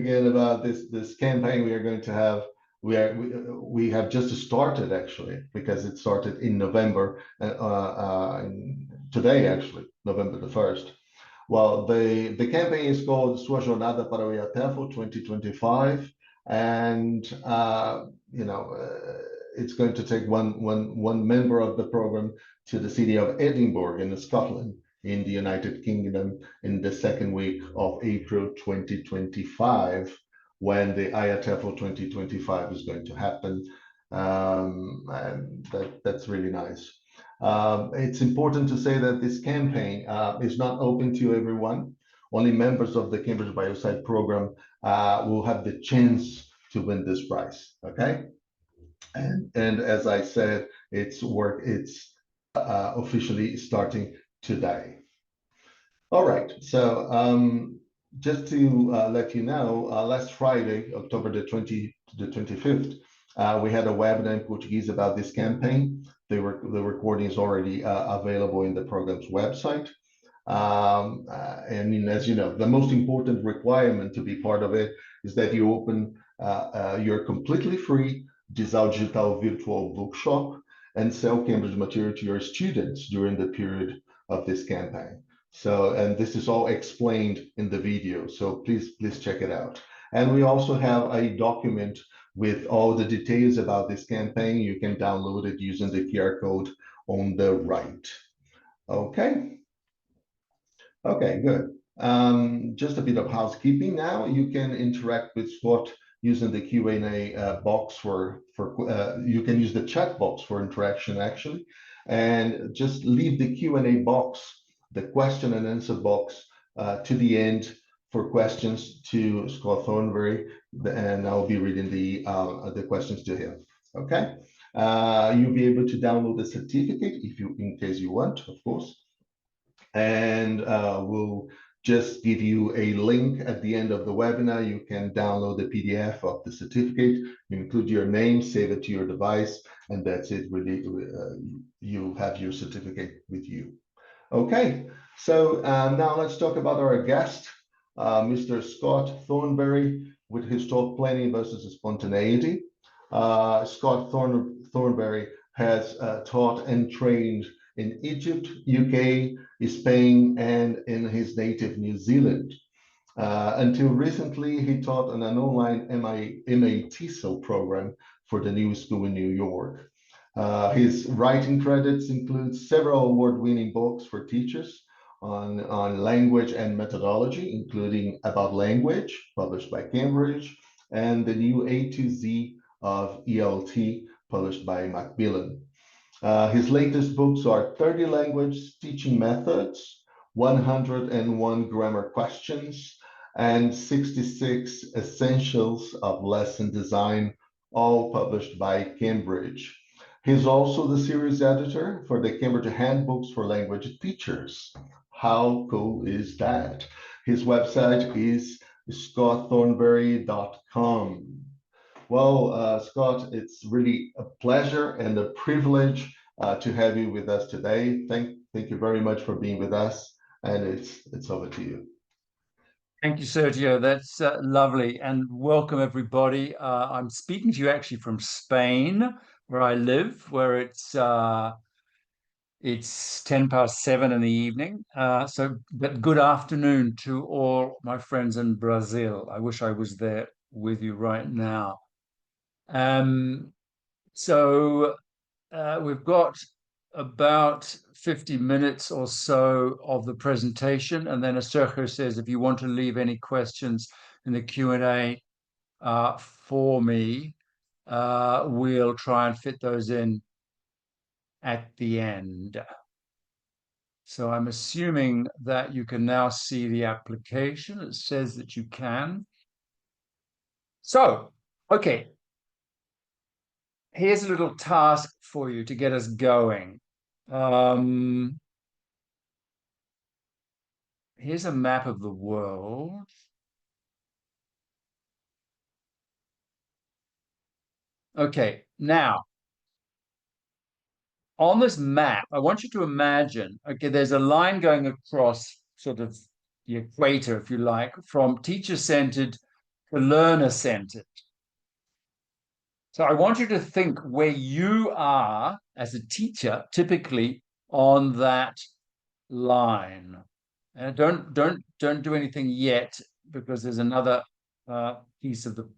Again about this campaign we are going to have. We have just started actually because it started in November. Today actually, November the 1st. Well, the campaign is called Sua Jornada para o IATEFL 2025, and it's going to take one member of the program to the city of Edinburgh in Scotland, in the United Kingdom, in the second week of April 2025, when the IATEFL 2025 is going to happen. And that's really nice. It's important to say that this campaign is not open to everyone. Only members of the Cambridge Biocide program will have the chance to win this prize. Okay, and as I said, it's officially starting today. All right, so just to let you know, last Friday, October the 25th, we had a webinar in Portuguese about this campaign. The recording is already available in the program's website. And as you know, the most important requirement to be part of it is that you open your completely free Design Digital virtual bookshop and sell Cambridge material to your students during the period of this campaign. So, and this is all explained in the video, so please check it out. And we also have a document with all the details about this campaign. You can download it using the QR code on the right. Okay. Okay, good. Just a bit of housekeeping now. You can interact with Scott using the Q&A box you can use the chat box for interaction actually, and just leave the Q&A box, the question and answer box, to the end for questions to Scott Thornbury, and I'll be reading the questions to him. Okay, you'll be able to download the certificate in case you want, of course, and we'll just give you a link at the end of the webinar. You can download the PDF of the certificate, you include your name, save it to your device, and that's it. Really, you have your certificate with you. Okay, so now let's talk about our guest, Mr. Scott Thornbury, with his talk Planning versus Spontaneity. Scott Thornbury has taught and trained in Egypt, UK, Spain, and in his native New Zealand. Until recently, he taught on an online MA TESOL program for the New School in New York. His writing credits include several award-winning books for teachers on language and methodology, including About Language, published by Cambridge, and the new A to Z of ELT, published by Macmillan. His latest books are 30 Language Teaching Methods, 101 Grammar Questions, and 66 Essentials of Lesson Design, all published by Cambridge. He's also the series editor for the Cambridge Handbooks for Language Teachers. How cool is that? His website is scottthornbury.com. Well, Scott, it's really a pleasure and a privilege to have you with us today. Thank you very much for being with us, and it's over to you. Thank you, Sergio. That's lovely, and welcome everybody. I'm speaking to you actually from Spain, where I live, where it's 7:10 in the evening. But good afternoon to all my friends in Brazil. I wish I was there with you right now. We've got about 50 minutes or so of the presentation, and then as Sergio says, if you want to leave any questions in the Q&A for me, we'll try and fit those in at the end. So I'm assuming that you can now see the application. It says that you can. So, okay. Here's a little task for you to get us going. Here's a map of the world. Okay, now, on this map, I want you to imagine, okay, there's a line going across sort of the equator, if you like, from teacher-centered to learner-centered. So I want you to think where you are as a teacher, typically on that line. And don't do anything yet, because there's another piece of the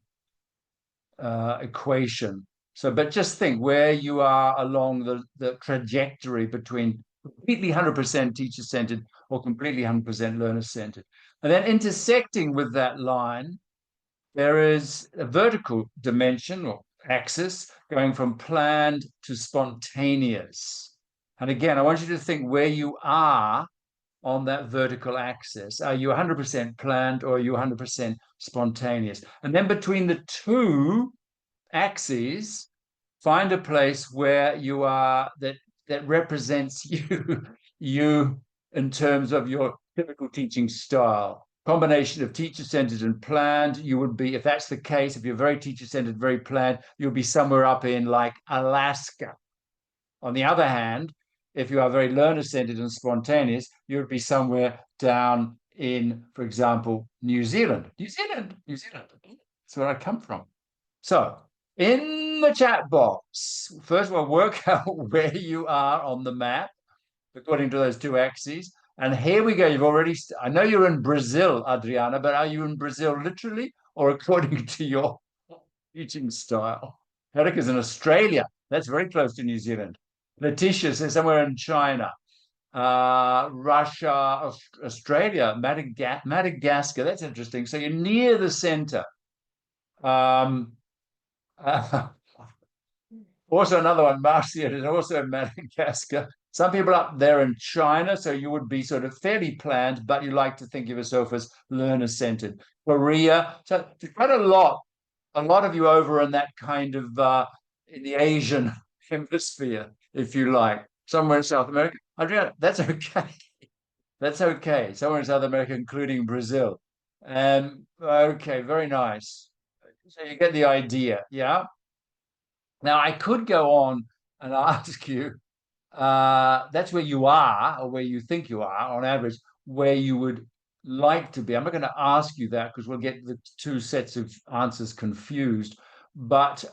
equation. So, but just think where you are along the trajectory between completely 100% teacher-centered or completely 100% learner-centered. And then intersecting with that line, there is a vertical dimension or axis going from planned to spontaneous. And again, I want you to think where you are on that vertical axis. Are you 100% planned or are you 100% spontaneous? And then between the two axes, find a place where you are that represents you in terms of your typical teaching style. Combination of teacher-centered and planned. You would be, if that's the case, if you're very teacher-centered, very planned, you'll be somewhere up in like Alaska. On the other hand, if you are very learner-centered and spontaneous, you would be somewhere down in, for example, New Zealand. New Zealand. That's where I come from. So in the chat box, first of all, work out where you are on the map according to those two axes. And here we go. You've already, I know you're in Brazil, Adriana, but are you in Brazil literally or according to your teaching style? Erica's in Australia. That's very close to New Zealand. Letitia says somewhere in China. Russia, Australia, Madagascar. That's interesting. So you're near the center. Also another one, Marcia, is also in Madagascar. Some people up there in China, so you would be sort of fairly planned, but you like to think of yourself as learner-centered. Korea, so quite a lot of you over in that kind of in the Asian hemisphere, if you like, somewhere in South America. Adriana, that's okay. That's okay. Somewhere in South America, including Brazil. Okay, very nice. So you get the idea, yeah? Now, I could go on and ask you, that's where you are, or where you think you are, on average, where you would like to be. I'm not going to ask you that because we'll get the two sets of answers confused. But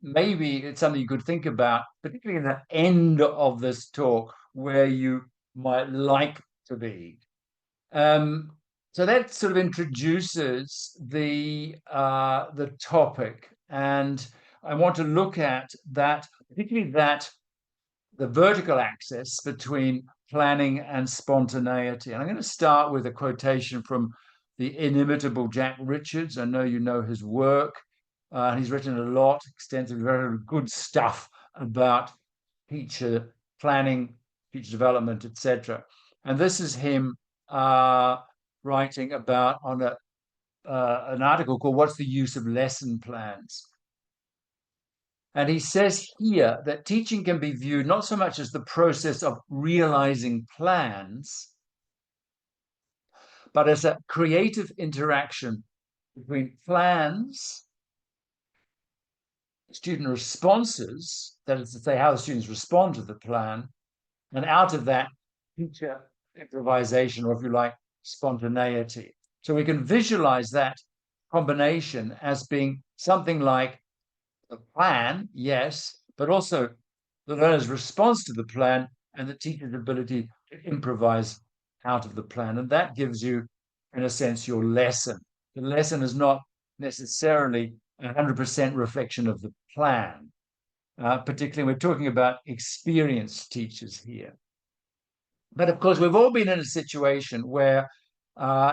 maybe it's something you could think about, particularly in the end of this talk, where you might like to be. So that sort of introduces the topic, and I want to look at that, particularly that the vertical axis between planning and spontaneity. And I'm going to start with a quotation from the inimitable Jack Richards. I know you know his work. He's written a lot, extensive, very good stuff about teacher planning, teacher development, etc. And this is him writing about on an article called "What's the Use of Lesson Plans?" And he says here that teaching can be viewed not so much as the process of realizing plans, but as a creative interaction between plans, student responses, that is to say, how the students respond to the plan, and out of that, teacher improvisation, or if you like, spontaneity. So we can visualize that combination as being something like the plan, yes, but also the learner's response to the plan and the teacher's ability to improvise out of the plan. And that gives you, in a sense, your lesson. The lesson is not necessarily 100% reflection of the plan. Particularly, we're talking about experienced teachers here. But of course, we've all been in a situation where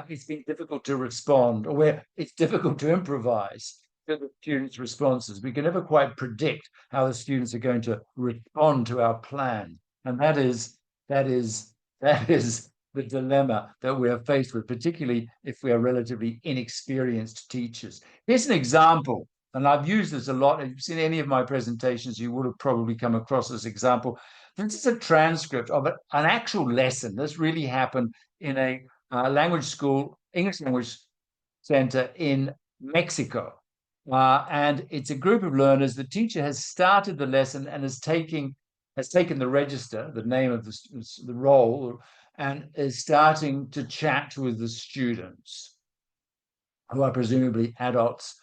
it's been difficult to respond, or where it's difficult to improvise to the students' responses. We can never quite predict how the students are going to respond to our plan. And that is the dilemma that we are faced with, particularly if we are relatively inexperienced teachers. Here's an example, and I've used this a lot. If you've seen any of my presentations, you would have probably come across this example. This is a transcript of an actual lesson. This really happened in a language school, English language center in Mexico. And it's a group of learners. The teacher has started the lesson and has taken the register, the name of the role, and is starting to chat with the students. who are presumably adults.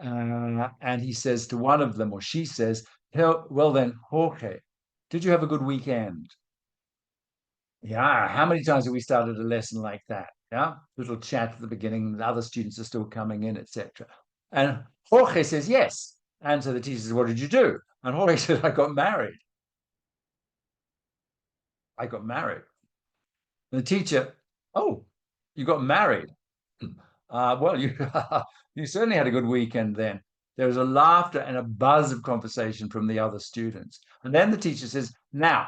And he says to one of them, or she says, well then, Jorge, did you have a good weekend? Yeah, how many times have we started a lesson like that? Yeah, little chat at the beginning, the other students are still coming in, etc. And Jorge says yes. And so the teacher says, what did you do? And Jorge says, I got married. I got married. And the teacher, oh, you got married. Well, you you certainly had a good weekend then. There was a laughter and a buzz of conversation from the other students. And then the teacher says, now,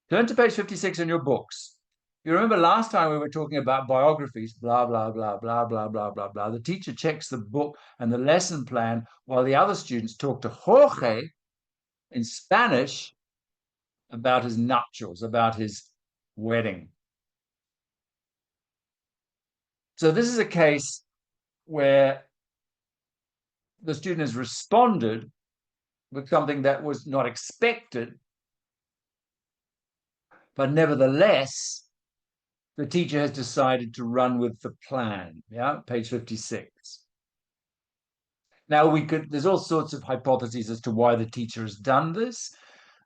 turn to page 56 in your books. You remember last time we were talking about biographies, blah, blah, blah, blah, blah, blah, blah, blah. The teacher checks the book and the lesson plan while the other students talk to Jorge in Spanish about his nuptials, about his wedding. So this is a case where the student has responded with something that was not expected, but nevertheless, the teacher has decided to run with the plan. Yeah, page 56. Now there's all sorts of hypotheses as to why the teacher has done this.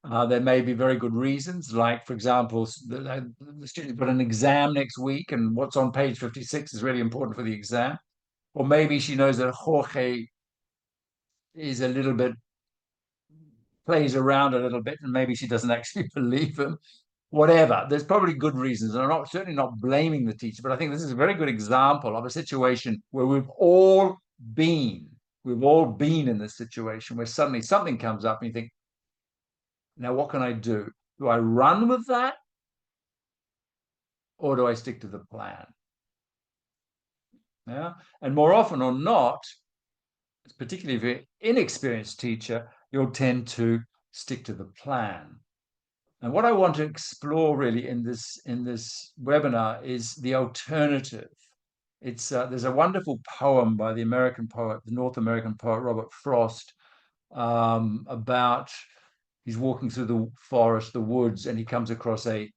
There may be very good reasons, like, for example, the student's got an exam next week, and what's on page 56 is really important for the exam. Or maybe she knows that Jorge is a little bit, plays around a little bit, and maybe she doesn't actually believe him. Whatever, there's probably good reasons, and I'm certainly not blaming the teacher, but I think this is a very good example of a situation where we've all been in this situation where suddenly something comes up and you think, now what can I do? Do I run with that, or do I stick to the plan? Yeah, and more often or not, particularly if you're an inexperienced teacher, you'll tend to stick to the plan. And what I want to explore really in this webinar is the alternative. It's there's a wonderful poem by the North American poet Robert Frost, about he's walking through the forest, the woods, and he comes across a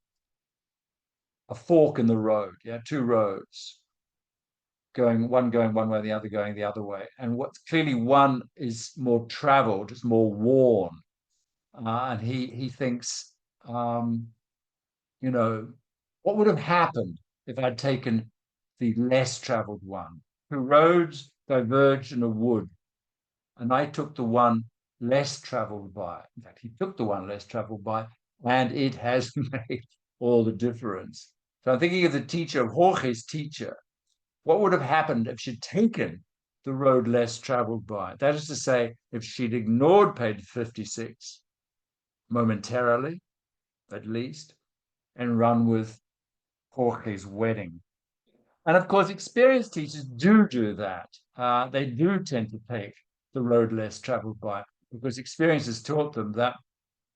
fork in the road. Yeah, two roads going one way, the other going the other way. And what's clearly one is more traveled, it's more worn, and he thinks, you know, what would have happened if I'd taken the less traveled one? Two roads diverged in a wood, and I took the one less traveled by. In fact, he took the one less traveled by, and it has made all the difference. So I'm thinking of the teacher, of Jorge's teacher. What would have happened if she'd taken the road less traveled by? That is to say, if she'd ignored page 56 momentarily, at least, and run with Jorge's wedding. And of course, experienced teachers do that. They do tend to take the road less traveled by, because experience has taught them that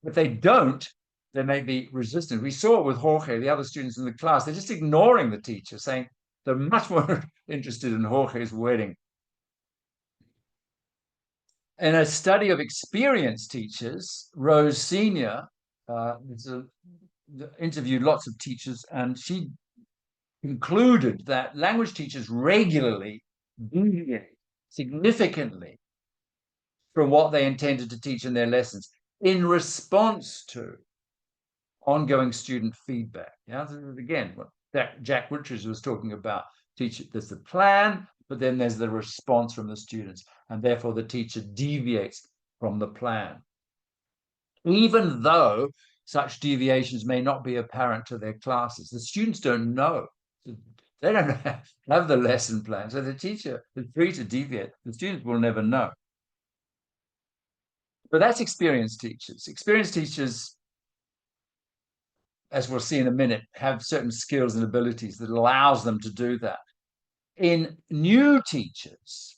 if they don't, they may be resistant. We saw it with Jorge, the other students in the class. They're just ignoring the teacher, saying they're much more interested in Jorge's wedding. In a study of experienced teachers, Rose Senior interviewed lots of teachers, and she concluded that language teachers regularly deviate significantly from what they intended to teach in their lessons in response to ongoing student feedback. Yeah, again, what Jack Richards was talking about. There's the plan, but then there's the response from the students, and therefore the teacher deviates from the plan, even though such deviations may not be apparent to their classes. The students don't know. They don't have the lesson plan, so the teacher is free to deviate. The students will never know. But that's experienced teachers. Experienced teachers, as we'll see in a minute, have certain skills and abilities that allows them to do that. In new teachers,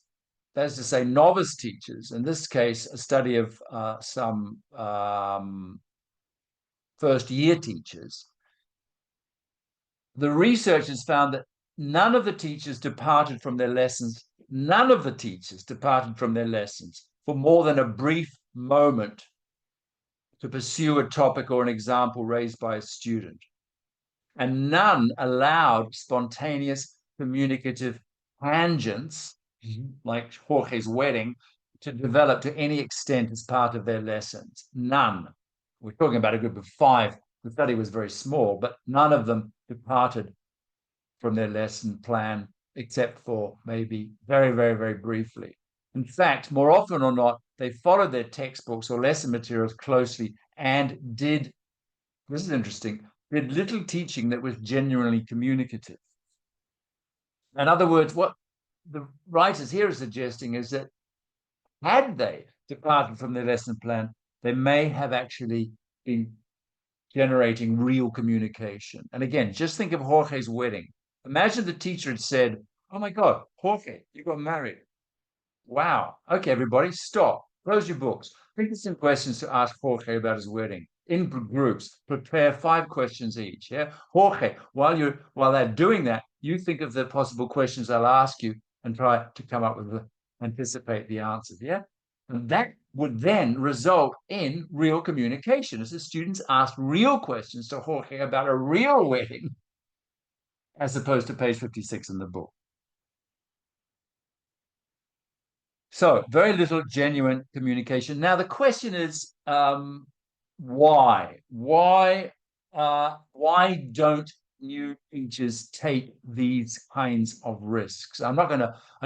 that is to say novice teachers, in this case, a study of some first-year teachers, the researchers found that none of the teachers departed from their lessons for more than a brief moment to pursue a topic or an example raised by a student. And none allowed spontaneous communicative tangents, like Jorge's wedding, to develop to any extent as part of their lessons. None. We're talking about a group of 5. The study was very small, but none of them departed from their lesson plan, except for maybe very, very, very briefly. In fact, more often or not, they followed their textbooks or lesson materials closely and did, this is interesting, did little teaching that was genuinely communicative. In other words, what the writers here are suggesting is that had they departed from their lesson plan, they may have actually been generating real communication. And again, just think of Jorge's wedding. Imagine the teacher had said, "Oh my God, Jorge, you got married. Wow. Okay, everybody, stop. Close your books. Think of some questions to ask Jorge about his wedding. In groups, prepare 5 questions each. Yeah, Jorge, while they're doing that, you think of the possible questions they'll ask you and try to come up with anticipate the answers. Yeah, and that would then result in real communication as the students ask real questions to Jorge about a real wedding, as opposed to page 56 in the book. So very little genuine communication. Now the question is, why? Why don't new teachers take these kinds of risks? I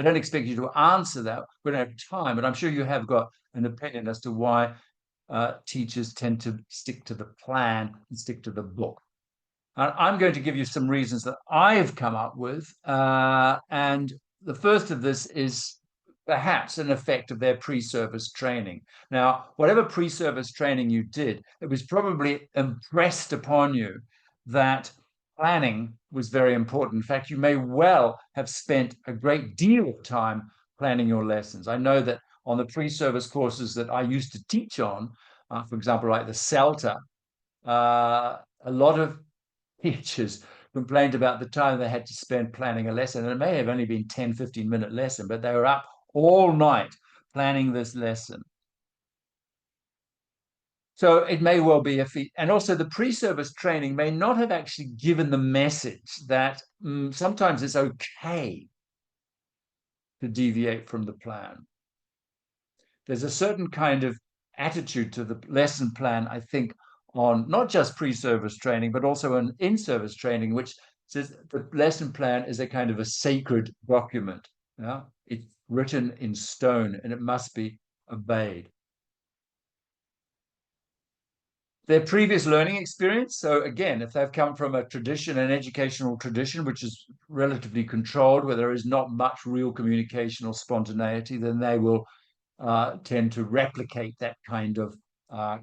don't expect you to answer that. We don't have time, but I'm sure you have got an opinion as to why teachers tend to stick to the plan and stick to the book. I'm going to give you some reasons that I've come up with. And the first of this is perhaps an effect of their pre-service training. Now, whatever pre-service training you did, it was probably impressed upon you that planning was very important. In fact, you may well have spent a great deal of time planning your lessons. I know that on the pre-service courses that I used to teach on, for example, like the CELTA, a lot of teachers complained about the time they had to spend planning a lesson. And it may have only been 10, 15-minute lesson, but they were up all night planning this lesson. So it may well be a feat. And also the pre-service training may not have actually given the message that sometimes it's okay to deviate from the plan. There's a certain kind of attitude to the lesson plan, I think, on not just pre-service training, but also an in-service training, which says the lesson plan is a kind of a sacred document. Yeah? It's written in stone and it must be obeyed. Their previous learning experience. So again, if they've come from a tradition, an educational tradition, which is relatively controlled, where there is not much real communication or spontaneity, then they will tend to replicate that kind of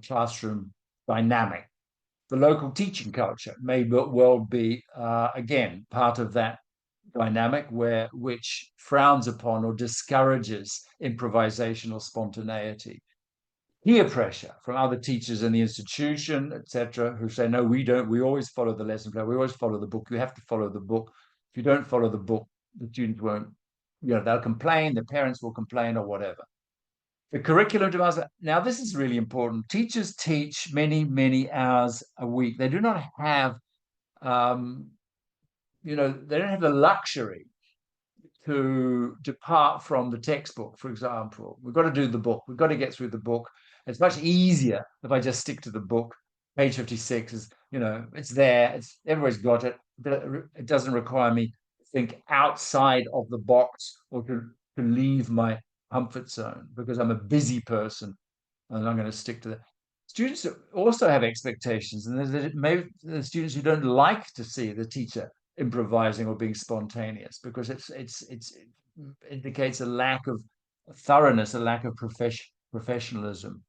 classroom dynamic. The local teaching culture may well be, again, part of that dynamic which frowns upon or discourages improvisation or spontaneity. Peer pressure from other teachers in the institution, etc., who say, no, we don't, we always follow the lesson plan, we always follow the book, you have to follow the book. If you don't follow the book, the students won't, they'll complain, the parents will complain or whatever. The curriculum demands, now this is really important. Teachers teach many, many hours a week. They do not have, they don't have the luxury to depart from the textbook, for example. We've got to do the book. We've got to get through the book. It's much easier if I just stick to the book. Page 56 is, it's there. Everybody's got it. It doesn't require me to think outside of the box or to leave my comfort zone because I'm a busy person and I'm going to stick to that. Students also have expectations, and there's maybe the students who don't like to see the teacher improvising or being spontaneous because it indicates a lack of thoroughness, a lack of professionalism.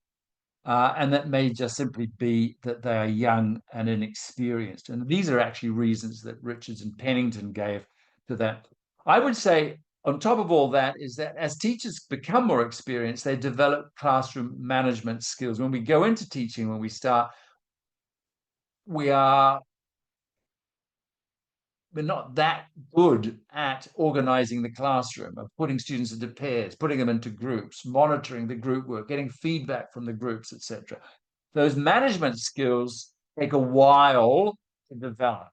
And that may just simply be that they are young and inexperienced. And these are actually reasons that Richards and Pennington gave to that. I would say on top of all that is that as teachers become more experienced, they develop classroom management skills. When we go into teaching, when we start, we're not that good at organizing the classroom, of putting students into pairs, putting them into groups, monitoring the group work, getting feedback from the groups, etc. Those management skills take a while to develop.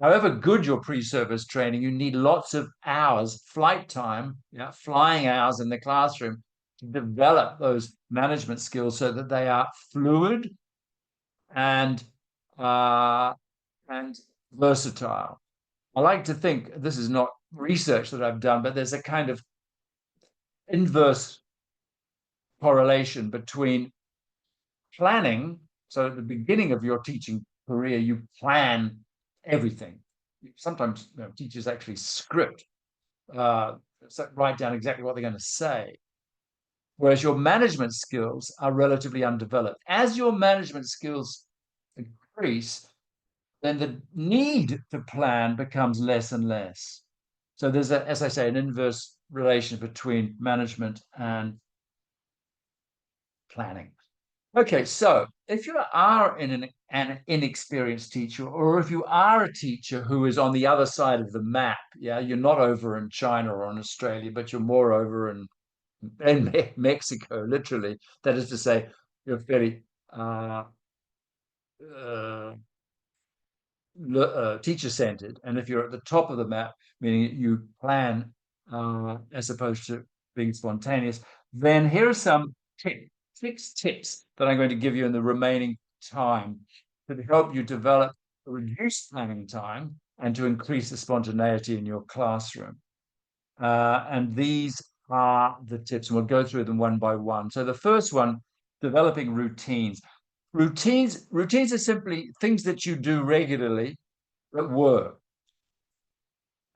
however good your pre-service training, you need lots of hours, flight time, flying hours in the classroom to develop those management skills so that they are fluid and uh, and versatile. I like to think, this is not research that I've done, but there's a kind of inverse correlation between planning. So at the beginning of your teaching career, you plan everything. Sometimes teachers actually script, write down exactly what they're going to say. Whereas your management skills are relatively undeveloped. As your management skills increase, then the need to plan becomes less and less. So there's, as I say, an inverse relation between management and planning. Okay, so if you are an inexperienced teacher, or if you are a teacher who is on the other side of the map, you're not over in China or in Australia, but you're more over in Mexico, literally. That is to say, you're fairly teacher-centered, and if you're at the top of the map, meaning you plan as opposed to being spontaneous, then here are some 6 tips that I'm going to give you in the remaining time to help you develop a reduced planning time and to increase the spontaneity in your classroom. And these are the tips, and we'll go through them one by one. So the first one, developing routines. Routines are simply things that you do regularly that work.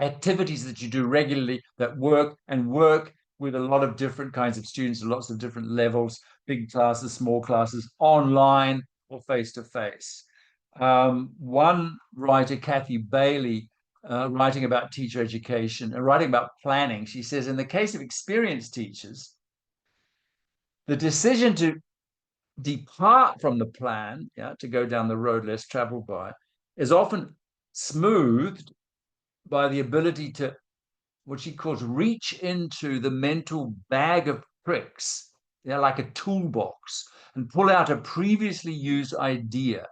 Activities that you do regularly that work, and work with a lot of different kinds of students, lots of different levels, big classes, small classes, online or face-to-face. One writer, Kathy Bailey, writing about teacher education and writing about planning, she says, in the case of experienced teachers, the decision to depart from the plan, to go down the road less traveled by, is often smoothed by the ability to, what she calls, reach into the mental bag of tricks, like a toolbox, and pull out a previously used idea,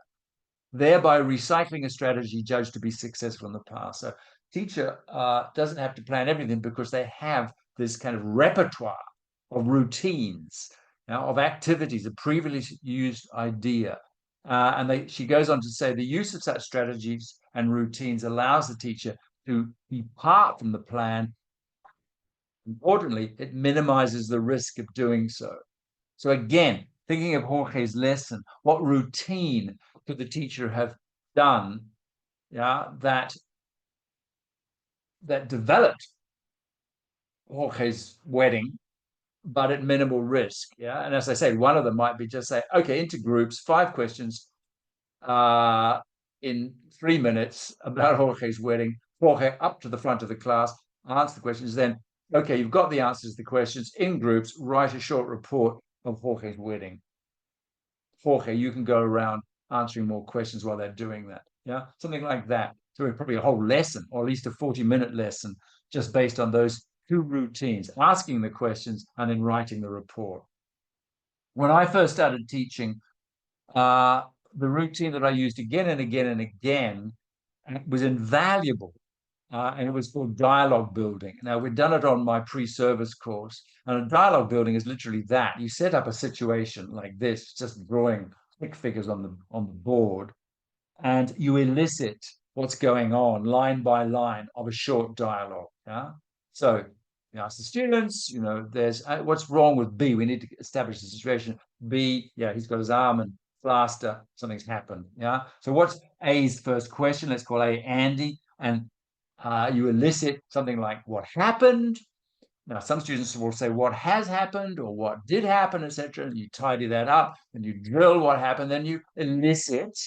thereby recycling a strategy judged to be successful in the past. So teacher doesn't have to plan everything because they have this kind of repertoire of routines, of activities, a previously used idea. She goes on to say the use of such strategies and routines allows the teacher to depart from the plan. Importantly, it minimizes the risk of doing so. So again, thinking of Jorge's lesson, what routine could the teacher have done, that developed Jorge's wedding, but at minimal risk. And as I say, one of them might be just say, okay, into groups, 5 questions in 3 minutes about Jorge's wedding. Jorge up to the front of the class, answer the questions, then, okay, you've got the answers to the questions. In groups, write a short report of Jorge's wedding. Jorge, you can go around answering more questions while they're doing that. Something like that. So probably a whole lesson, or at least a 40-minute lesson, just based on those 2 routines, asking the questions and then writing the report. When I first started teaching, the routine that I used again and again and again was invaluable. And it was called dialogue building. Now, we'd done it on my pre-service course, and a dialogue building is literally that. You set up a situation like this, just drawing stick figures on the board, and you elicit what's going on line by line of a short dialogue. So you ask the students, there's what's wrong with B? We need to establish the situation. B, he's got his arm and plaster, something's happened. So what's A's first question? Let's call A Andy, and you elicit something like what happened. Now, some students will say what has happened or what did happen, etc. And you tidy that up, and you drill what happened. Then you elicit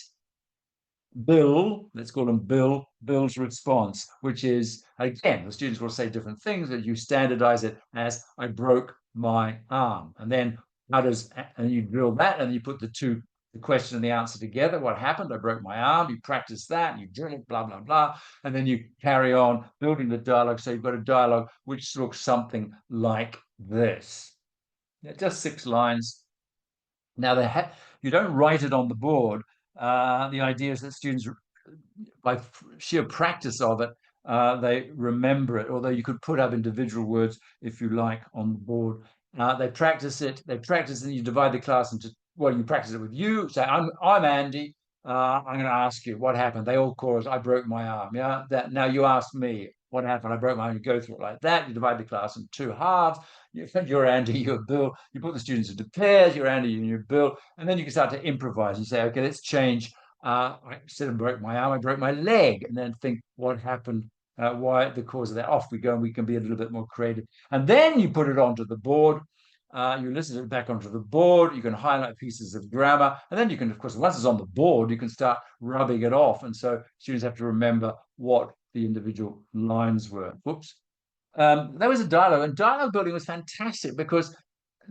Bill, let's call him Bill's response, which is, again, the students will say different things, but you standardize it as I broke my arm. And then and you drill that, and you put the question and the answer together. What happened? I broke my arm. You practice that, you drill it, blah, blah, blah. And then you carry on building the dialogue. So you've got a dialogue which looks something like this. Just 6 lines. Now, you don't write it on the board. The idea is that students by sheer practice of it, they remember it, although you could put up individual words, if you like, on the board. They practice it, and you divide the class into, well, you practice it with you. Say, I'm Andy. I'm going to ask you what happened. They all chorus, I broke my arm. Yeah. Now you ask me what happened. I broke my arm. You go through it like that. You divide the class in two halves. You're Andy, you're Bill. You put the students into pairs. You're Andy, you're Bill. And then you can start to improvise. You say, okay, let's change. Instead of broke my arm, I broke my leg. And then think what happened, why the cause of that. Off we go, and we can be a little bit more creative. And then you put it onto the board. You listen it back onto the board. You can highlight pieces of grammar, and then you can, of course, once it's on the board, you can start rubbing it off. And so students have to remember what the individual lines were. Whoops. There was a dialogue, and dialogue building was fantastic because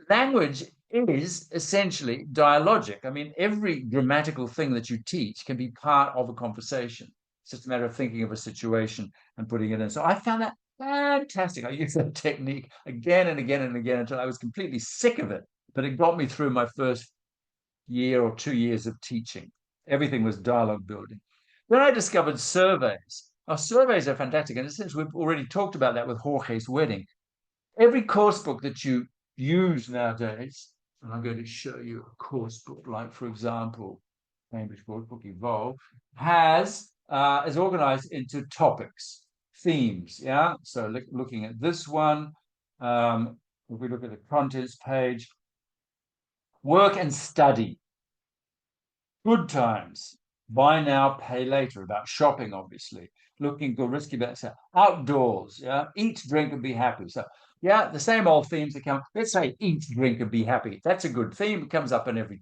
language is essentially dialogic. I mean, every grammatical thing that you teach can be part of a conversation. It's just a matter of thinking of a situation and putting it in. So I found that fantastic. I used that technique again and again and again until I was completely sick of it. But it got me through my first year or 2 years of teaching. Everything was dialogue building. Then I discovered surveys. Our surveys are fantastic. And since we've already talked about that with Jorge's wedding, every course book that you use nowadays, and I'm going to show you a course book, like, for example, Cambridge Course Book Evolve, is organized into topics, themes. Yeah. So looking at this one, if we look at the contents page, work and study, good times, buy now, pay later, about shopping, obviously, looking good, risky, but outdoors, yeah, eat, drink, and be happy. So, yeah, the same old themes that come. Let's say eat, drink, and be happy. That's a good theme. It comes up in every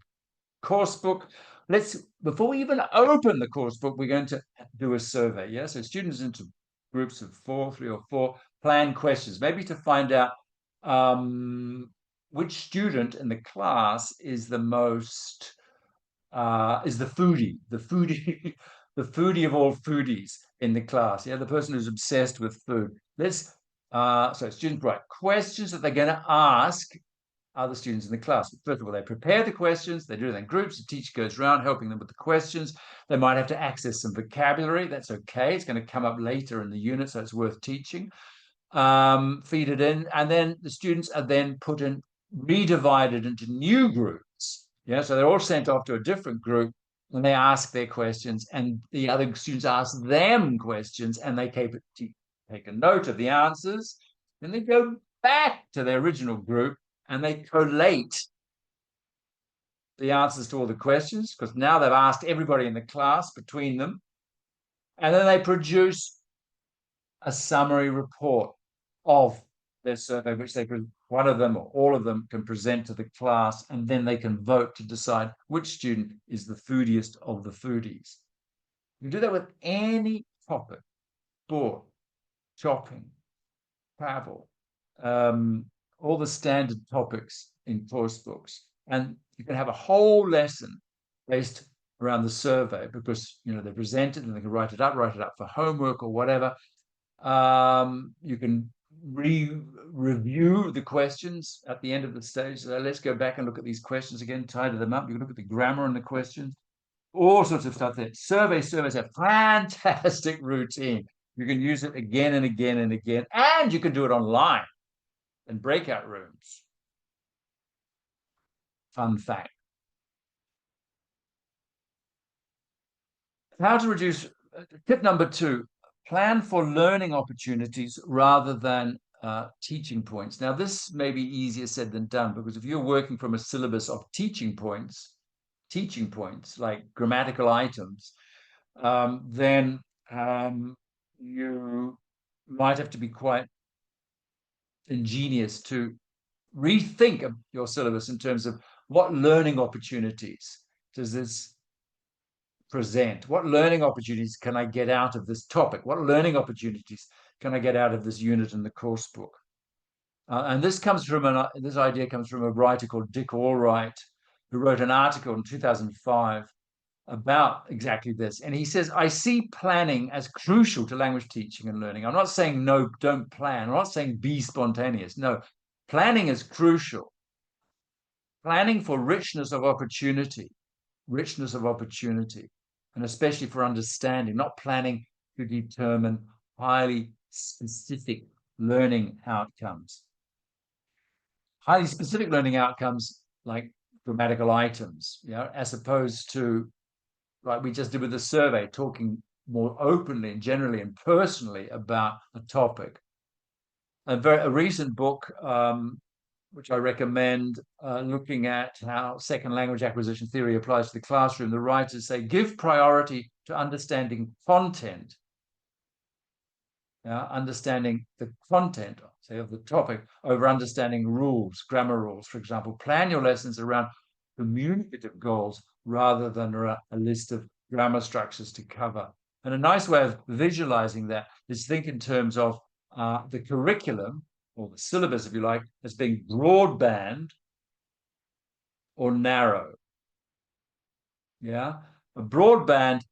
course book. Before we even open the course book, we're going to do a survey. Yeah, so students into groups of 3 or 4, plan questions, maybe to find out which student in the class is the most is the foodie, the foodie of all foodies in the class. Yeah, the person who's obsessed with food. So students write questions that they're going to ask other students in the class. First of all, they prepare the questions, they do it in groups, the teacher goes around helping them with the questions. They might have to access some vocabulary. That's okay. It's going to come up later in the unit, so it's worth teaching. Feed it in, and then the students are then redivided into new groups. Yeah, so they're all sent off to a different group, and they ask their questions, and the other students ask them questions, and they take a note of the answers, and they go back to their original group, and they collate the answers to all the questions, because now they've asked everybody in the class between them, and then they produce a summary report of their survey, which one of them or all of them can present to the class, and then they can vote to decide which student is the foodiest of the foodies. You do that with any topic: sport, shopping, travel, all the standard topics in course books. And you can have a whole lesson based around the survey, because they present it and they can write it up for homework or whatever. You can review the questions at the end of the stage. So let's go back and look at these questions again, tidy them up. You can look at the grammar and the questions, all sorts of stuff there. Surveys have fantastic routine. You can use it again and again and again, and you can do it online in breakout rooms. Fun fact. How to reduce, tip number 2, plan for learning opportunities rather than teaching points. Now, this may be easier said than done, because if you're working from a syllabus of teaching points like grammatical items, then you might have to be quite ingenious to rethink of your syllabus in terms of what learning opportunities does this present? What learning opportunities can I get out of this topic? What learning opportunities can I get out of this unit in the course book? And this idea comes from a writer called Dick Allwright, who wrote an article in 2005 about exactly this. And he says, I see planning as crucial to language teaching and learning. I'm not saying no, don't plan. I'm not saying be spontaneous. No, planning is crucial. Planning for richness of opportunity. and especially for understanding, not planning to determine highly specific learning outcomes. Highly specific learning outcomes like grammatical items, as opposed to, like we just did with the survey, talking more openly and generally and personally about a topic. A recent book, which I recommend, looking at how second language acquisition theory applies to the classroom. The writers say, give priority to understanding content. Understanding the content, say, of the topic over understanding rules, grammar rules, for example. Plan your lessons around communicative goals rather than a list of grammar structures to cover. And a nice way of visualizing that is think in terms of the curriculum, or the syllabus, if you like, as being broadband or narrow. A broadband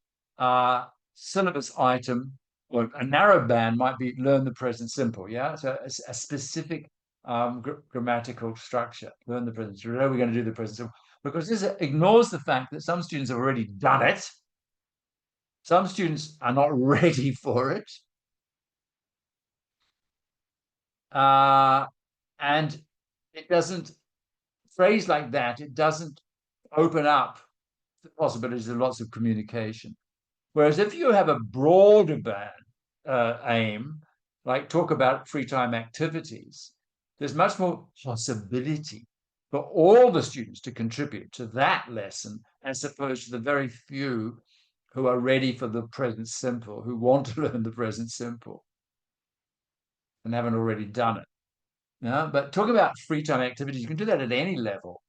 syllabus item, or a narrow band might be learn the present simple. So a specific grammatical structure. Learn the present. So we're going to do the present simple, because this ignores the fact that some students have already done it. Some students are not ready for it. And it doesn't, phrase like that, it doesn't open up the possibilities of lots of communication. Whereas if you have a broader band aim, like talk about free time activities, there's much more possibility for all the students to contribute to that lesson, as opposed to the very few who are ready for the present simple, who want to learn the present simple and haven't already done it. But talk about free time activities, you can do that at any level,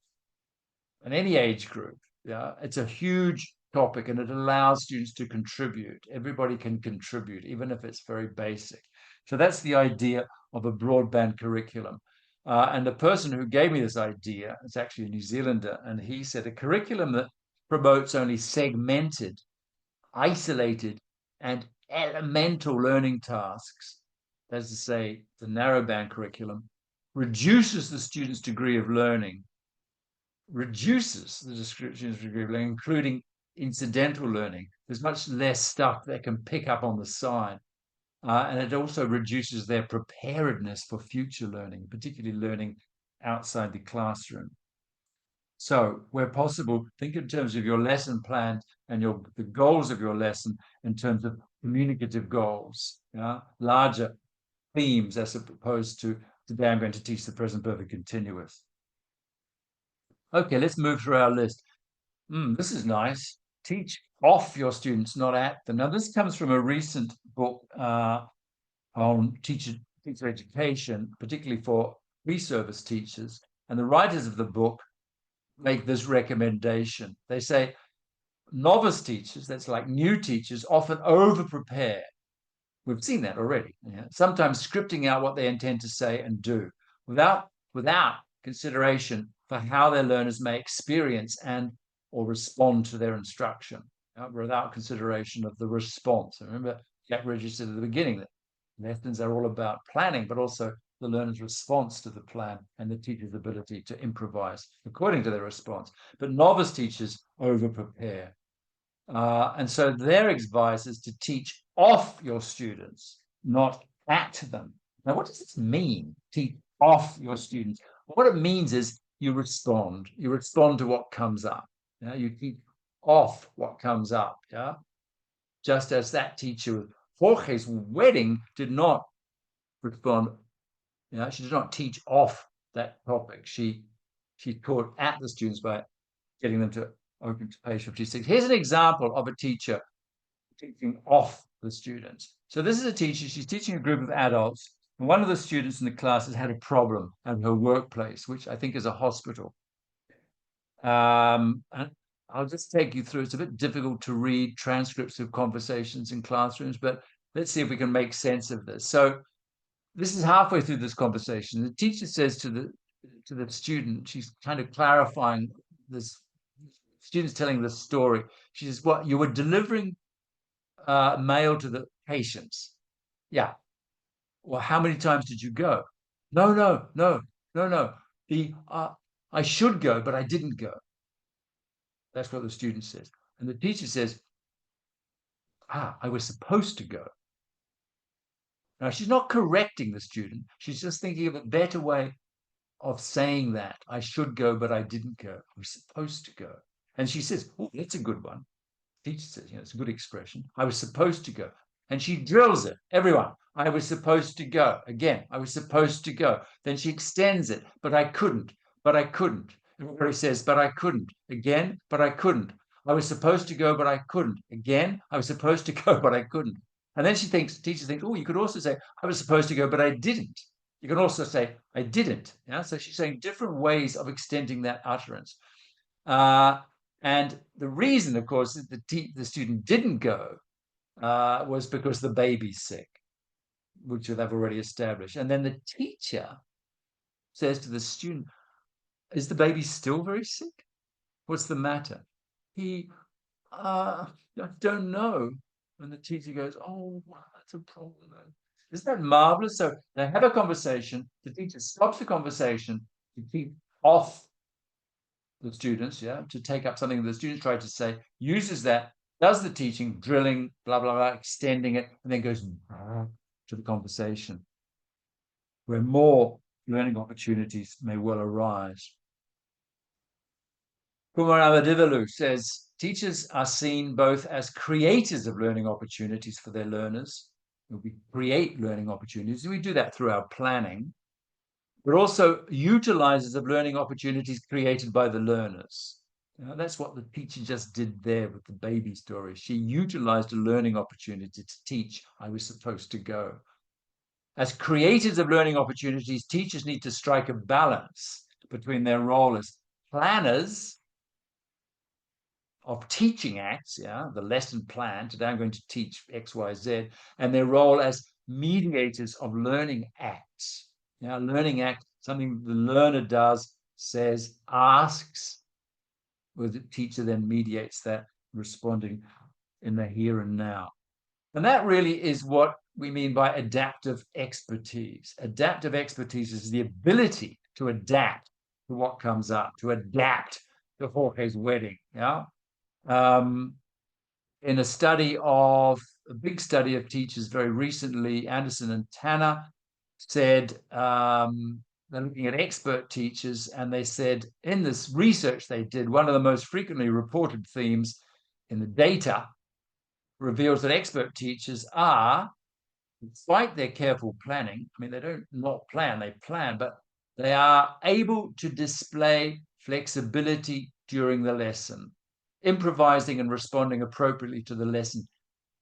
in any age group. It's a huge topic, and it allows students to contribute. Everybody can contribute, even if it's very basic. So that's the idea of a broadband curriculum. And the person who gave me this idea is actually a New Zealander, and he said a curriculum that promotes only segmented, isolated, and elemental learning tasks, that's to say, the narrowband curriculum, reduces the student's degree of learning, including incidental learning. There's much less stuff they can pick up on the side. And it also reduces their preparedness for future learning, particularly learning outside the classroom. So where possible, think in terms of your lesson plan and the goals of your lesson in terms of communicative goals, larger themes, as opposed to today I'm going to teach the present perfect continuous. Okay, let's move through our list. This is nice. Teach off your students, not at them. Now, this comes from a recent book on teacher education, particularly for pre-service teachers. And the writers of the book make this recommendation. They say novice teachers, that's like new teachers, often over-prepare. We've seen that already. Sometimes scripting out what they intend to say and do without consideration for how their learners may experience and or respond to their instruction, without consideration of the response. Remember, Jack registered at the beginning that lessons are all about planning, but also the learner's response to the plan and the teacher's ability to improvise according to their response. But novice teachers over-prepare. And so their advice is to teach off your students, not at them. Now, what does this mean, teach off your students? What it means is you respond to what comes up. You teach off what comes up. Just as that teacher with Jorge's wedding did not respond. She did not teach off that topic. She taught at the students by getting them to open to page 56. Here's an example of a teacher teaching off the students. So this is a teacher. She's teaching a group of adults. And one of the students in the class has had a problem at her workplace, which I think is a hospital. And I'll just take you through. It's a bit difficult to read transcripts of conversations in classrooms, but let's see if we can make sense of this. So this is halfway through this conversation. The teacher says to the student, she's kind of clarifying this. Student's telling the story. She says, "What, you were delivering mail to the patients?" "Yeah." "Well, how many times did you go?" No. I should go, but I didn't go." That's what the student says. And the teacher says, I was supposed to go. Now, she's not correcting the student. She's just thinking of a better way of saying that. I should go, but I didn't go. I was supposed to go. And she says, oh, that's a good one. Teacher says, it's a good expression. I was supposed to go. And she drills it. Everyone, I was supposed to go. Again, I was supposed to go. Then she extends it, but I couldn't, but I couldn't. Everybody says, but I couldn't. Again, but I couldn't. I was supposed to go, but I couldn't. Again, I was supposed to go, but I couldn't. And then teacher thinks, oh, you could also say, I was supposed to go, but I didn't. You can also say, I didn't. Yeah? So she's saying different ways of extending that utterance. And the reason, of course, that the student didn't go was because the baby's sick, which they've already established. And then the teacher says to the student, is the baby still very sick? What's the matter? I don't know. And the teacher goes, oh, wow, that's a problem. Isn't that marvelous? So they have a conversation. The teacher stops the conversation to keep off the students, to take up something the students tried to say, uses that, does the teaching, drilling, blah, blah, blah, extending it, and then goes to the conversation, where more learning opportunities may well arise. Kumar Avadivalu says, teachers are seen both as creators of learning opportunities for their learners. We create learning opportunities. We do that through our planning, but also utilizers of learning opportunities created by the learners. That's what the teacher just did there with the baby story. She utilized a learning opportunity to teach. I was supposed to go. As creators of learning opportunities, teachers need to strike a balance between their role as planners of teaching acts, the lesson plan, today I'm going to teach X, Y, Z, and their role as mediators of learning acts. Learning act, something the learner does, says, asks, where the teacher then mediates that, responding in the here and now. And that really is what we mean by adaptive expertise. Adaptive expertise is the ability to adapt to what comes up, to adapt to Jorge's wedding. In a big study of teachers very recently, Anderson and Tanner said, they're looking at expert teachers, and they said in this research they did, one of the most frequently reported themes in the data reveals that expert teachers are, despite their careful planning, they don't not plan, they plan, but they are able to display flexibility during the lesson, improvising and responding appropriately to the lesson,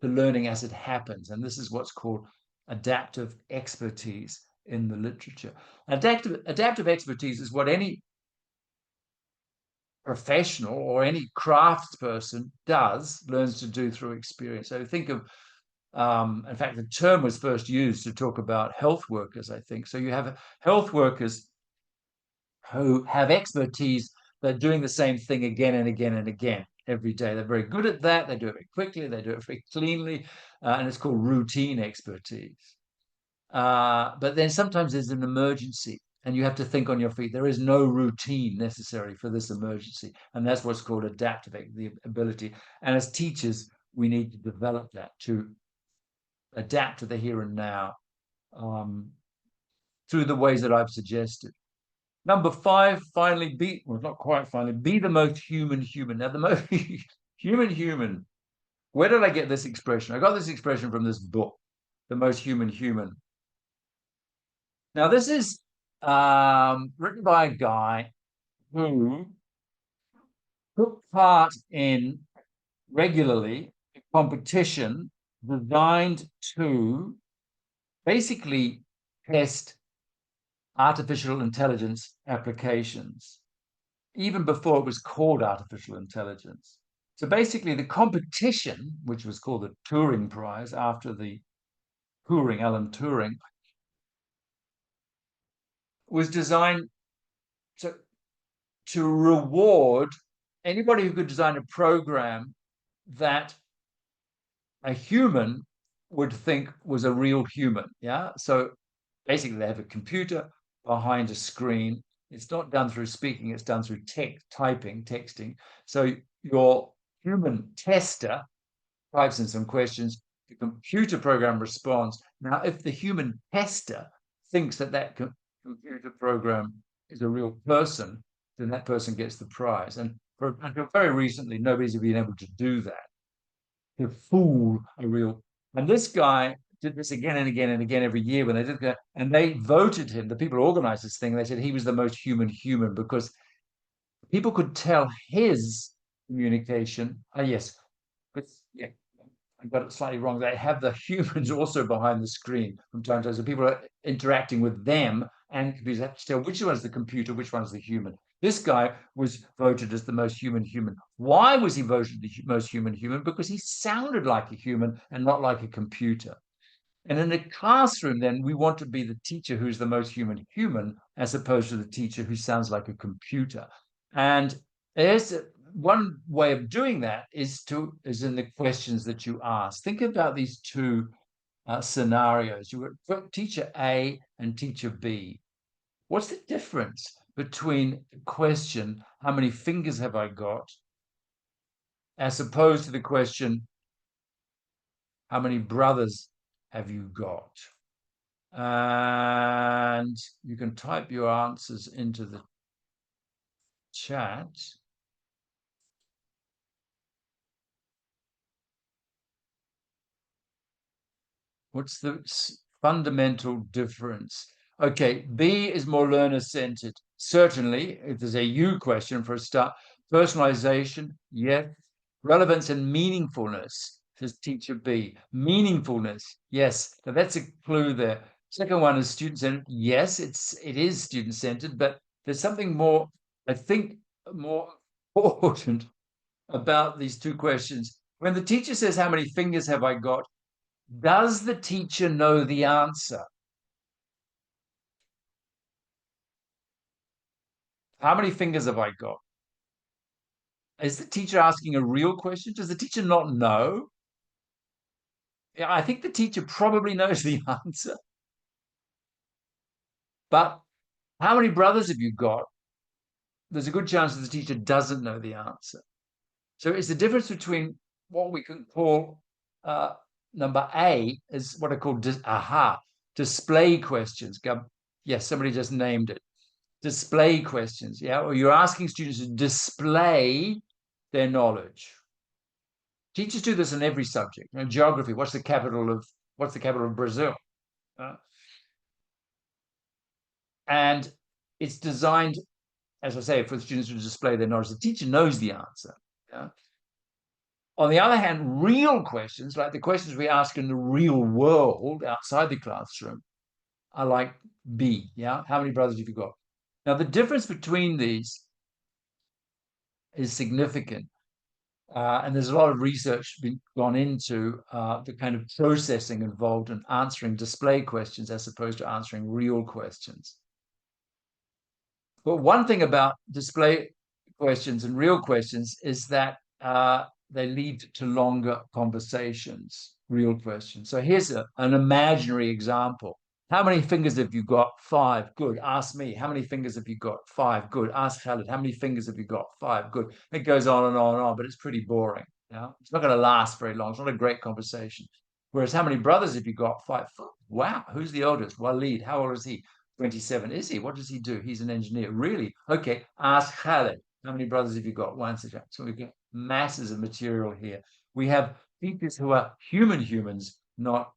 to learning as it happens. And this is what's called adaptive expertise in the literature. Adaptive expertise is what any professional or any craftsperson learns to do through experience. So think of, in fact, the term was first used to talk about health workers, I think. So you have health workers who have expertise. They're doing the same thing again and again and again every day. They're very good at that. They do it very quickly. They do it very cleanly. And it's called routine expertise. But then sometimes there's an emergency and you have to think on your feet. There is no routine necessary for this emergency. And that's what's called adaptive, the ability. And as teachers, we need to develop that, to adapt to the here and now through the ways that I've suggested. Number 5, finally, not quite finally, be the most human. Now, the most human. Where did I get this expression? I got this expression from this book, The Most Human. Now, this is written by a guy who took part in regularly a competition designed to basically test artificial intelligence applications, even before it was called artificial intelligence. So basically the competition, which was called the Turing Prize after the Alan Turing, was designed to reward anybody who could design a program that a human would think was a real human. So basically they have a computer behind a screen. It's not done through speaking, it's done through texting. So your human tester types in some questions, the computer program responds. Now, if the human tester thinks that that computer program is a real person, then that person gets the prize. And until very recently, nobody's been able to do that, to fool a real. And this guy did this again and again and again every year when they did that, and they voted him. The people who organized this thing, they said he was the most human because people could tell his communication. Yes, but yeah, I got it slightly wrong. They have the humans also behind the screen from time to time. So people are interacting with them and computers have to tell which one's the computer, which one's the human. This guy was voted as the most human. Why was he voted the most human? Because he sounded like a human and not like a computer. And in a classroom, then we want to be the teacher who's the most human, as opposed to the teacher who sounds like a computer. And there's one way of doing that is in the questions that you ask. Think about these two scenarios. You got teacher A and teacher B. What's the difference between the question, how many fingers have I got, as opposed to the question, how many brothers have you got? And you can type your answers into the chat. What's the fundamental difference? Okay, B is more learner-centered. Certainly, if there's a you question for a start, personalization, yes. Relevance and meaningfulness, says teacher B. Meaningfulness, yes. So that's a clue there. Second one is student-centered. Yes, it is student-centered, but there's something more, I think, more important about these two questions. When the teacher says, how many fingers have I got? Does the teacher know the answer? How many fingers have I got? Is the teacher asking a real question? Does the teacher not know? Yeah, I think the teacher probably knows the answer. But how many brothers have you got? There's a good chance that the teacher doesn't know the answer. So it's the difference between what we can call number A is what I call display questions. Yes, somebody just named it. Display questions. Yeah, or you're asking students to display their knowledge. Teachers do this in every subject. You know, geography. What's the capital of Brazil? And it's designed, as I say, for the students to display their knowledge. The teacher knows the answer. Yeah? On the other hand, real questions, like the questions we ask in the real world outside the classroom, are like B. Yeah, how many brothers have you got? Now, the difference between these is significant. And there's a lot of research been gone into the kind of processing involved in answering display questions as opposed to answering real questions. But one thing about display questions and real questions is that they lead to longer conversations, real questions. So here's an imaginary example. How many fingers have you got? 5. Good. Ask me. How many fingers have you got? 5. Good. Ask Khaled. How many fingers have you got? 5. Good. It goes on and on and on, but it's pretty boring. It's not going to last very long. It's not a great conversation. Whereas, how many brothers have you got? 5. Wow. Who's the oldest? Walid. How old is he? 27. Is he? What does he do? He's an engineer. Really? Okay. Ask Khaled. How many brothers have you got? 1. So we've got masses of material here. We have teachers who are humans, not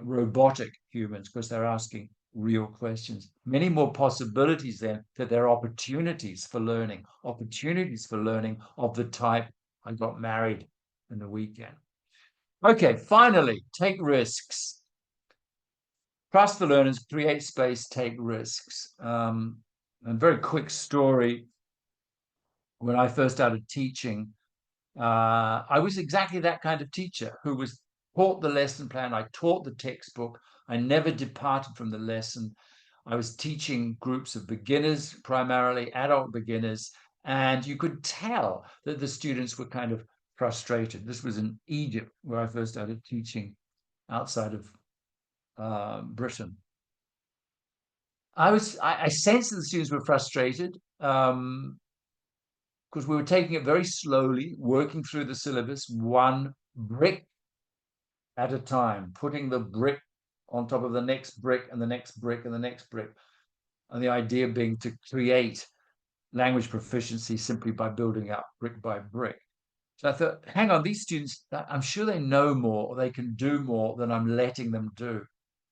robotic humans, because they're asking real questions. Many more possibilities then, that there are opportunities for learning of the type, I got married in the weekend. Okay, finally, take risks. Trust the learners, create space, take risks. A very quick story. When I first started teaching, I was exactly that kind of teacher who was taught the lesson plan. I taught the textbook. I never departed from the lesson. I was teaching groups of beginners, primarily adult beginners, and you could tell that the students were kind of frustrated. This was in Egypt, where I first started teaching outside of Britain. I sensed that the students were frustrated because we were taking it very slowly, working through the syllabus, one brick at a time, putting the brick on top of the next brick and the next brick and the next brick. And the idea being to create language proficiency simply by building up brick by brick. So I thought, hang on, these students, I'm sure they know more or they can do more than I'm letting them do.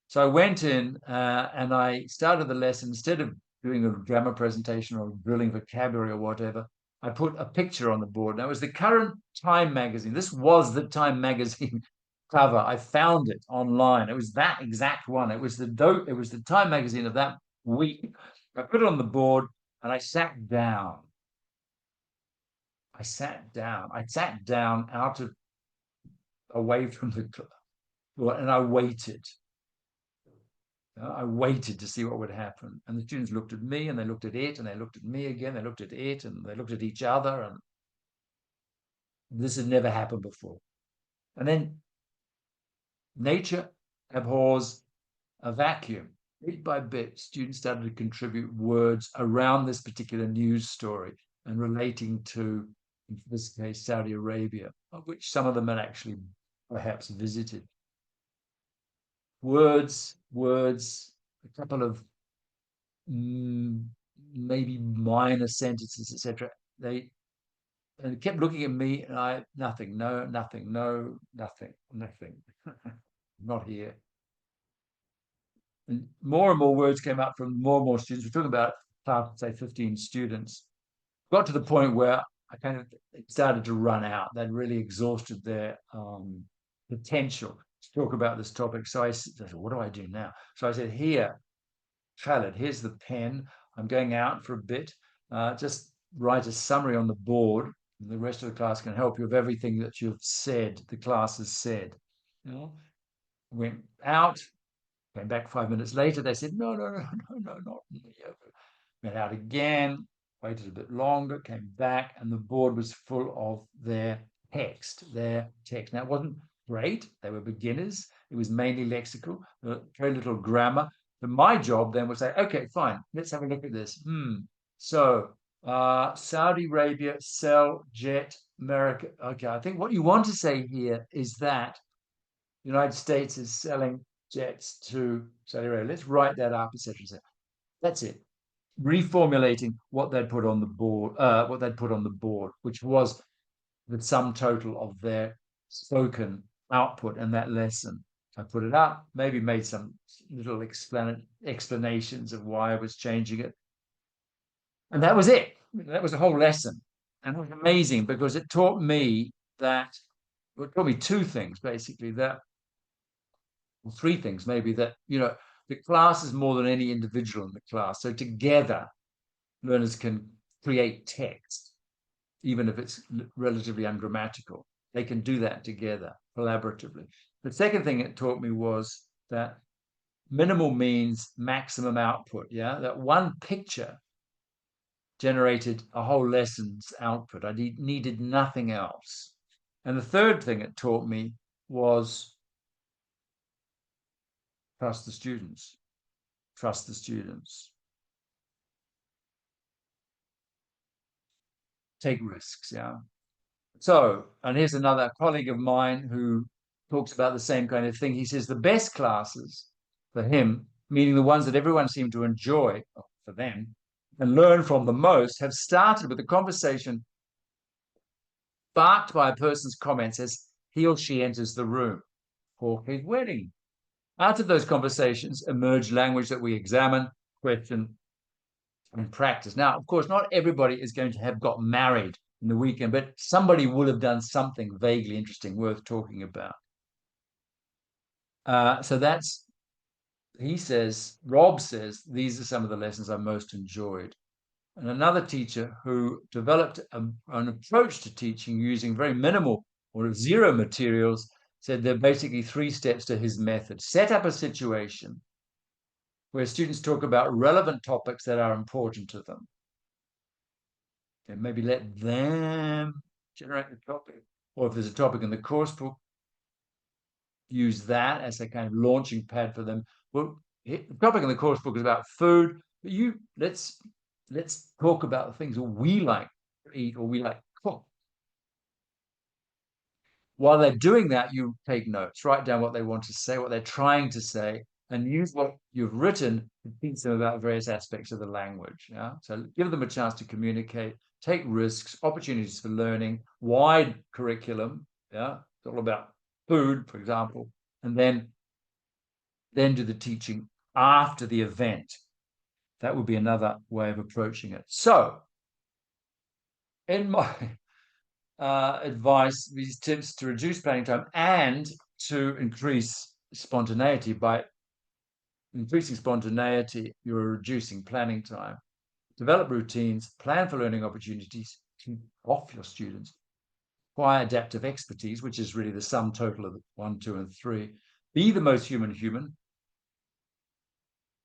So I went in and I started the lesson. Instead of doing a grammar presentation or drilling vocabulary or whatever, I put a picture on the board. Now, it was the current Time magazine. This was the Time magazine cover. I found it online. It was that exact one. It was the Time magazine of that week. I put it on the board and I sat down. I sat down away from the club, and I waited. I waited to see what would happen. And the students looked at me and they looked at it and they looked at me again. They looked at it and they looked at each other. And this had never happened before. And then nature abhors a vacuum. Bit by bit, students started to contribute words around this particular news story and relating to, in this case, Saudi Arabia, of which some of them had actually perhaps visited. Words, a couple of maybe minor sentences, etc. They kept looking at me, and nothing, nothing, not here. And more words came out from more and more students. We're talking about class, say 15 students. Got to the point where I kind of started to run out. They'd really exhausted their potential to talk about this topic. So I said, what do I do now? So I said, here, Khaled, here's the pen. I'm going out for a bit. Just write a summary on the board. The rest of the class can help you with everything that you've said, the class has said. You know, went out, came back 5 minutes later. They said, no, not me. Went out again, waited a bit longer, came back, and the board was full of their text. Now, it wasn't great. They were beginners. It was mainly lexical, very little grammar. But my job then was say, okay, fine, let's have a look at this. So Saudi Arabia sell jet America. Okay, I think what you want to say here is that the United States is selling jets to Saudi Arabia. Let's write that up, etc. That's it. Reformulating what they'd put on the board, which was the sum total of their spoken output in that lesson. I put it up, maybe made some little explanations of why I was changing it. And that was it. That was the whole lesson. And it was amazing because it taught me two things, basically, three things, maybe, that, the class is more than any individual in the class. So together, learners can create text, even if it's relatively ungrammatical. They can do that together, collaboratively. The second thing it taught me was that minimal means maximum output. Yeah, that one picture generated a whole lesson's output. I needed nothing else. And the third thing it taught me was trust the students. Trust the students. Take risks, yeah. So, and here's another colleague of mine who talks about the same kind of thing. He says the best classes for him, meaning the ones that everyone seemed to enjoy for them and learn from the most, have started with a conversation sparked by a person's comments as he or she enters the room for his wedding. Out of those conversations emerged language that we examine, question, and practice. Now, of course, not everybody is going to have got married in the weekend, but somebody will have done something vaguely interesting worth talking about. So that's, Rob says, these are some of the lessons I most enjoyed. And another teacher who developed an approach to teaching using very minimal or zero materials said there are basically 3 steps to his method. Set up a situation where students talk about relevant topics that are important to them. And maybe let them generate the topic. Or if there's a topic in the course book, use that as a kind of launching pad for them. Well, the topic in the course book is about food, but let's talk about the things that we like to eat or we like to cook. while they're doing that, you take notes, write down what they want to say, what they're trying to say, and use what you've written to teach them about various aspects of the language. Yeah. So give them a chance to communicate, take risks, opportunities for learning, wide curriculum. Yeah. It's all about food, for example, and then do the teaching after the event. That would be another way of approaching it. So, in my advice, these tips to reduce planning time and to increase spontaneity. By increasing spontaneity, you're reducing planning time. Develop routines, plan for learning opportunities, keep off your students, acquire adaptive expertise, which is really the sum total of the 1, 2, and 3. Be the most human.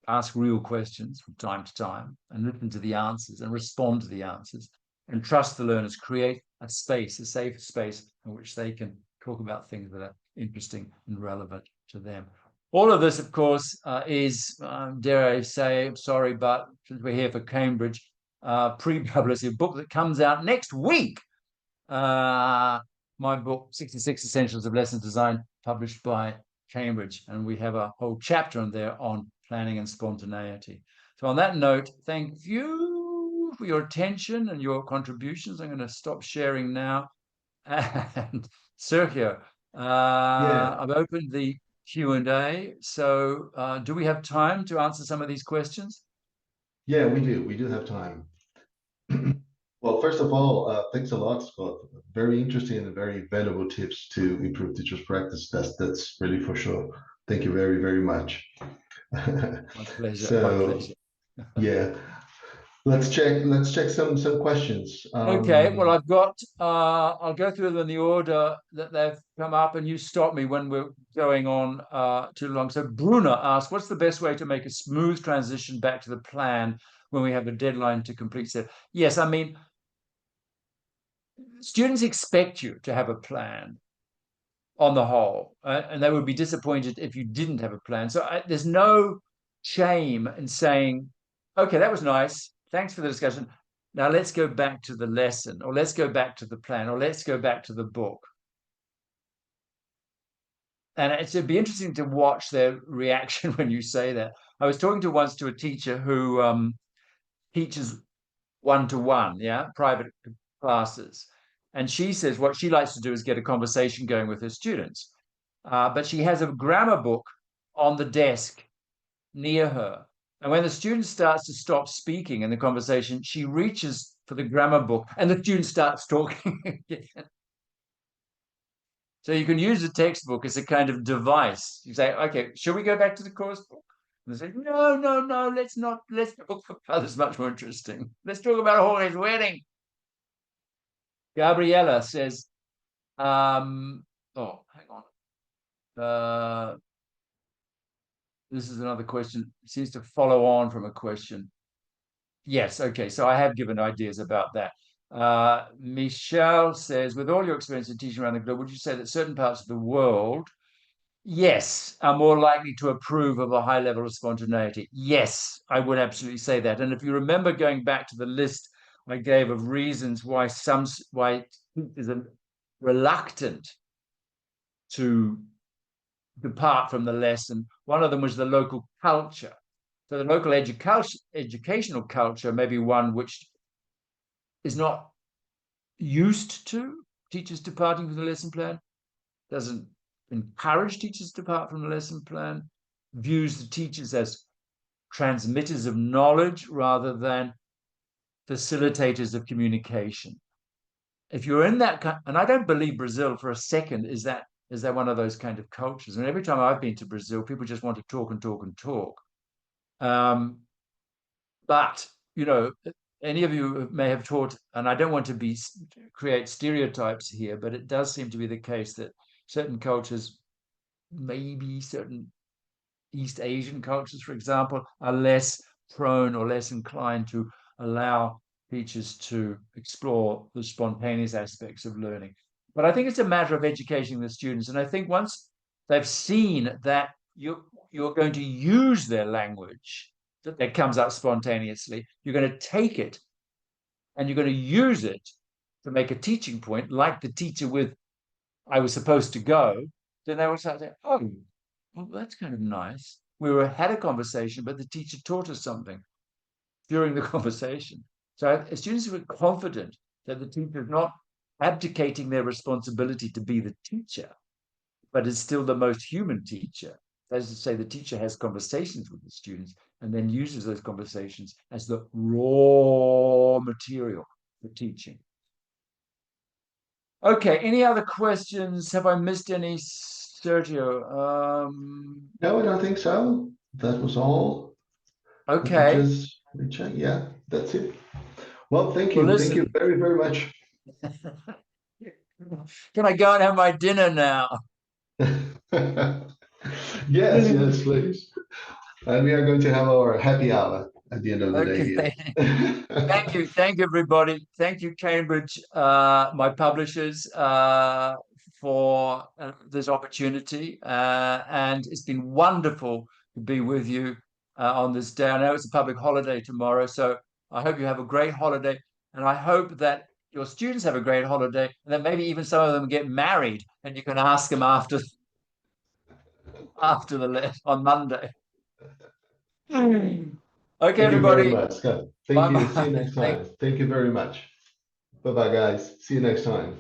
Ask real questions from time to time and listen to the answers and respond to the answers, and trust the learners. Create a space, a safe space in which they can talk about things that are interesting and relevant to them. All of this, of course, is, dare I say, sorry, but since we're here for Cambridge, pre-published, a book that comes out next week. My book, 66 Essentials of Lesson Design, published by Cambridge. And we have a whole chapter in there on planning and spontaneity. So on that note, thank you for your attention and your contributions. I'm going to stop sharing now. And Sergio, I've opened the Q&A. So do we have time to answer some of these questions? Yeah, we do. We do have time. Well, first of all, thanks a lot, Scott. Very interesting and very valuable tips to improve teachers' practice. That's really for sure. Thank you very, very much. My pleasure. So, My pleasure. yeah, let's check some questions. Okay, well, I've got, I'll go through them in the order that they've come up, and you stop me when we're going on too long. So Bruna asked, what's the best way to make a smooth transition back to the plan when we have a deadline to complete set? Yes, I mean, students expect you to have a plan on the whole, and they would be disappointed if you didn't have a plan. So there's no shame in saying, okay, that was nice. Thanks for the discussion. Now let's go back to the lesson, or let's go back to the plan, or let's go back to the book. And it'd be interesting to watch their reaction when you say that. I was talking once to a teacher who teaches one-to-one, yeah, private classes. And she says what she likes to do is get a conversation going with her students. But she has a grammar book on the desk near her. And when the student starts to stop speaking in the conversation, she reaches for the grammar book and the student starts talking again. So you can use the textbook as a kind of device. You say, okay, should we go back to the course book? And they say, no, let's not. Let's talk about this much more interesting. Let's talk about Jorge's wedding. Gabriella says, hang on. This is another question. It seems to follow on from a question. Yes, okay. So I have given ideas about that. Michelle says, with all your experience in teaching around the globe, would you say that certain parts of the world, yes, are more likely to approve of a high level of spontaneity? Yes, I would absolutely say that. And if you remember going back to the list I gave of reasons why teachers are reluctant to depart from the lesson, one of them was the local culture. So the local educational culture may be one which is not used to teachers departing from the lesson plan, doesn't encourage teachers to depart from the lesson plan, views the teachers as transmitters of knowledge rather than facilitators of communication. If you're in that, and I don't believe Brazil for a second is that one of those kind of cultures. And every time I've been to Brazil, people just want to talk and talk and talk. But any of you may have taught, and I don't want to create stereotypes here, but it does seem to be the case that certain cultures, maybe certain East Asian cultures, for example, are less prone or less inclined to allow teachers to explore the spontaneous aspects of learning. But I think it's a matter of educating the students. And I think once they've seen that you're going to use their language that comes up spontaneously, you're going to take it and you're going to use it to make a teaching point, like the teacher with I was supposed to go, then they would start saying, "Oh, well, that's kind of nice. Had a conversation, but the teacher taught us something during the conversation." So students were confident that the teacher is not abdicating their responsibility to be the teacher, but is still the most human teacher. That is to say, the teacher has conversations with the students and then uses those conversations as the raw material for teaching. Okay, any other questions? Have I missed any, Sergio? No, I don't think so. That was all. Let me Okay. just recheck. Yeah, that's it. Well, thank Well, you. Thank you listen. very, very much. Can I go and have my dinner now? Yes, yes, please. And we are going to have our happy hour at the end of the day Okay. here. Thank you. Thank you, everybody. Thank you, Cambridge, my publishers, for this opportunity. And it's been wonderful to be with you on this day. I know it's a public holiday tomorrow, so I hope you have a great holiday. And I hope that your students have a great holiday, and that maybe even some of them get married, and you can ask them after on Monday. Okay, Thank you very everybody. much, Scott. Thank Bye you. See you bye. next time. Thank you very much. Bye bye, guys. See you next time.